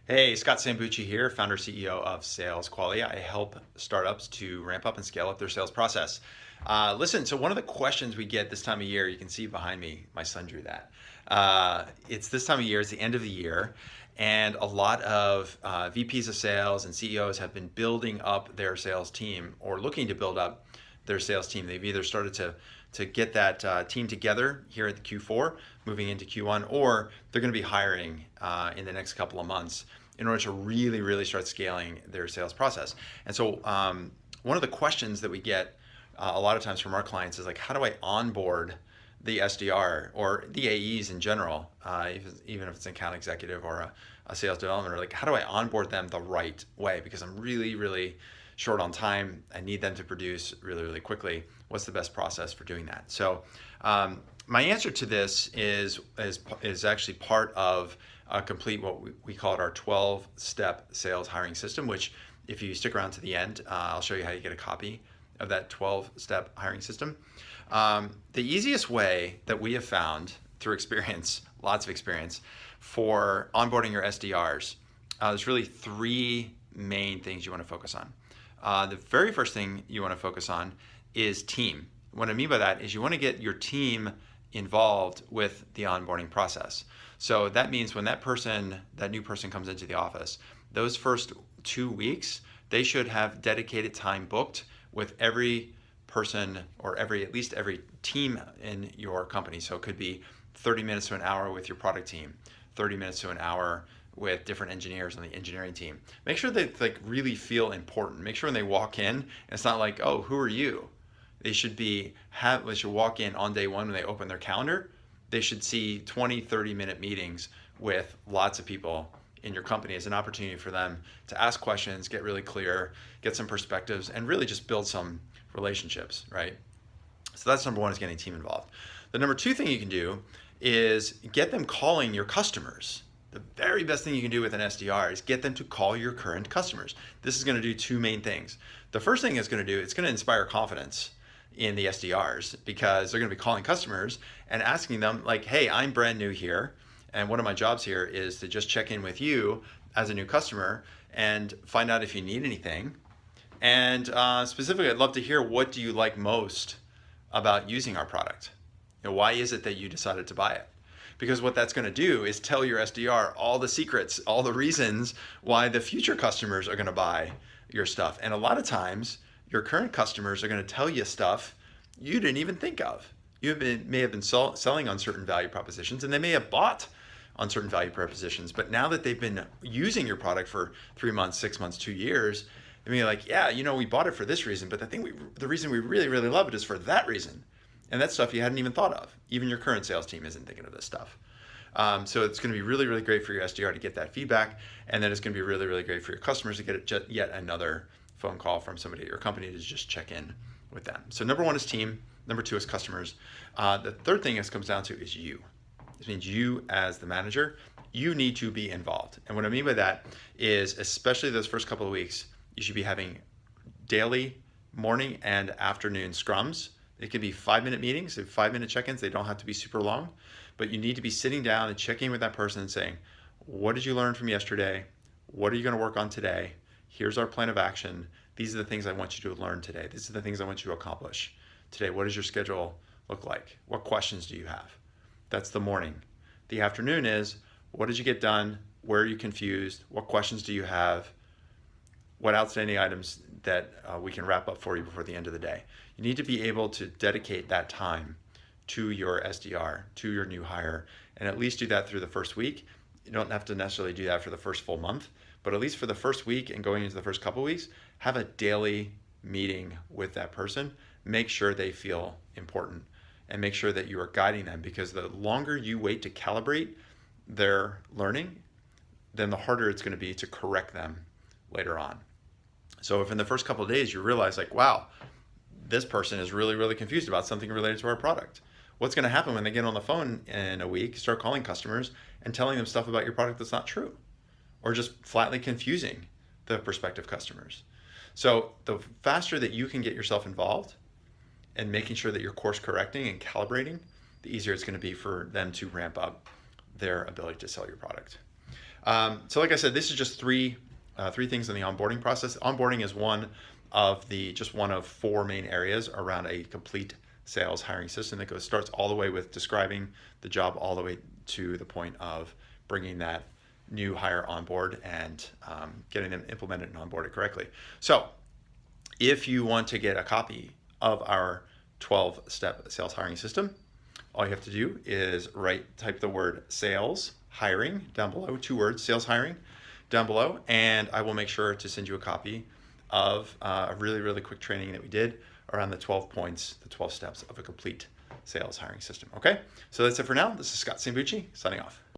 Hey, Scott Sambucci here, founder CEO of Sales Qualia. I help startups to ramp up and scale up their sales process. Listen, so one of the questions we get this time of year, you can see behind me, my son drew that. It's this time of year, it's the end of the year, and a lot of VPs of sales and CEOs have been building up their sales team or looking to build up their sales team. They've either started to get that team together here at the Q4, moving into Q1, or they're going to be hiring in the next couple of months in order to really, really start scaling their sales process. And so one of the questions that we get a lot of times from our clients is like, how do I onboard the SDR or the AEs in general, even if it's an account executive or a sales development, or like, how do I onboard them the right way? Because I'm really, really short on time. I need them to produce really, really quickly. What's the best process for doing that? So my answer to this is actually part of complete what we call it our 12-step sales hiring system, which if you stick around to the end, I'll show you how you get a copy of that 12-step hiring system. The easiest way that we have found through experience, lots of experience, for onboarding your SDRs, there's really three main things you want to focus on. The very first thing you want to focus on is team. What I mean by that is you want to get your team involved with the onboarding process. So that means when that new person comes into the office, those first 2 weeks, they should have dedicated time booked with every person or at least every team in your company. So it could be 30 minutes to an hour with your product team, 30 minutes to an hour with different engineers on the engineering team. Make sure they really feel important. Make sure when they walk in, it's not like, oh, who are you? They should walk in on day one when they open their calendar. They should see 20, 30-minute meetings with lots of people in your company as an opportunity for them to ask questions, get really clear, get some perspectives, and really just build some relationships, right? So that's number one, is getting team involved. The number two thing you can do is get them calling your customers. The very best thing you can do with an SDR is get them to call your current customers. This is going to do two main things. The first thing it's going to do, it's going to inspire confidence in the SDRs, because they're going to be calling customers and asking them like, hey, I'm brand new here, and one of my jobs here is to just check in with you as a new customer and find out if you need anything. And specifically, I'd love to hear, what do you like most about using our product? Why is it that you decided to buy it? Because what that's going to do is tell your SDR all the secrets, all the reasons why the future customers are going to buy your stuff. And a lot of times, your current customers are going to tell you stuff you didn't even think of. May have been selling on certain value propositions, and they may have bought on certain value propositions. But now that they've been using your product for 3 months, 6 months, 2 years, they may be like, yeah, we bought it for this reason, but the reason we really, really love it is for that reason. And that's stuff you hadn't even thought of. Even your current sales team isn't thinking of this stuff. So it's going to be really, really great for your SDR to get that feedback. And then it's going to be really, really great for your customers to get yet another phone call from somebody at your company to just check in with them. So number one is team. Number two is customers. The third thing this comes down to is you. This means you as the manager, you need to be involved. And what I mean by that is, especially those first couple of weeks, you should be having daily morning and afternoon scrums. It could be 5-minute meetings, 5-minute check-ins. They don't have to be super long, but you need to be sitting down and checking with that person and saying, what did you learn from yesterday? What are you going to work on today? Here's our plan of action. These are the things I want you to learn today. These are the things I want you to accomplish today. What does your schedule look like? What questions do you have? That's the morning. The afternoon is, what did you get done? Where are you confused? What questions do you have? What outstanding items that we can wrap up for you before the end of the day? You need to be able to dedicate that time to your SDR, to your new hire, and at least do that through the first week. You don't have to necessarily do that for the first full month, but at least for the first week and going into the first couple of weeks, have a daily meeting with that person. Make sure they feel important and make sure that you are guiding them, because the longer you wait to calibrate their learning, then the harder it's going to be to correct them later on. So if in the first couple of days you realize like, wow, this person is really, really confused about something related to our product, what's going to happen when they get on the phone in a week, start calling customers and telling them stuff about your product that's not true, or just flatly confusing the prospective customers? So the faster that you can get yourself involved and making sure that you're course correcting and calibrating, the easier it's going to be for them to ramp up their ability to sell your product. So like I said, this is just three things in the onboarding process. Onboarding is one of four main areas around a complete sales hiring system that starts all the way with describing the job all the way to the point of bringing that new hire on board and getting them implemented and onboarded correctly. So if you want to get a copy of our 12-step sales hiring system, all you have to do is type the word sales hiring down below, 2 words, sales hiring down below, and I will make sure to send you a copy of a really, really quick training that we did around the 12 points, the 12 steps of a complete sales hiring system. Okay, so that's it for now. This is Scott Sambucci signing off.